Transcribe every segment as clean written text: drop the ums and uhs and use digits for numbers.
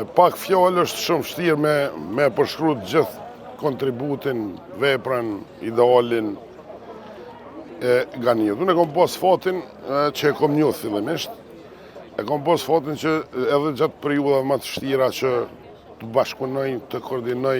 Me pak fjallë është shumë vështirë me përshkru gjithë kontributin, veprën, idealin e Ganijut. Unë e kom pas fatin që e kom njohë fillimisht, e kom pas fatin që edhe gjatë periudhave më të vështira që të bashkunoj, të koordinoj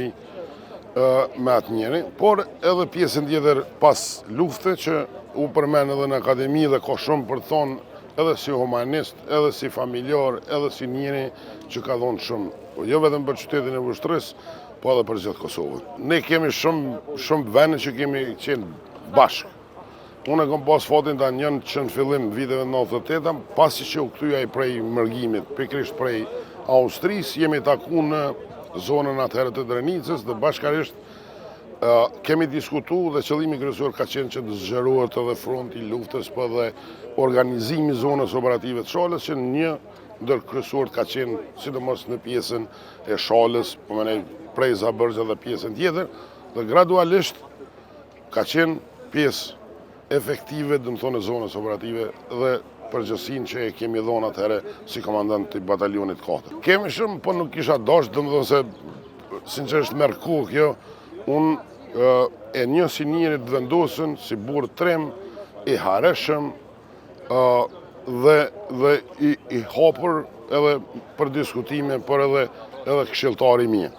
me atë njeri, por edhe pjesën tjetër pas lufte që u përmen edhe në akademi dhe ka shumë për të thonë edhe si humanist, edhe si familjar, edhe si njeri që ka dhonë shumë, jo vetëm për qytetin e Vushtrës, po edhe për gjithë Kosovën. Ne kemi shumë vende që kemi qenë bashkë. Unë e kom pas fatin të njën që në fillim viteve 98, pasi që u kthya prej mërgjimit, pikrisht prej Austrisë, jemi taku në zonën atëherë të Drenicës dhe bashkarisht kemi diskutu dhe qëllimi kryesor ka qenë që të zgjerohet edhe fronti luftës po dhe organizimi zonës operative të Shalës që një ndër kryesor ka qenë sidomos në pjesën e Shalës, po mënej prej Zabërgja dhe pjesën tjetër dhe gradualisht ka qenë pjesë efektive dëmë thonë e zonës operative dhe përgjësin që e kemi dhonë atëherë si komandant të batalionit 4. Kemi shumë, po nuk kisha dashur, dëmë thonë se sinqerisht merr kohë kjo, unë e një si njerit vendosën, si burë trem, i hareshëm dhe i hapur edhe për diskutime, por edhe këshilltari mje.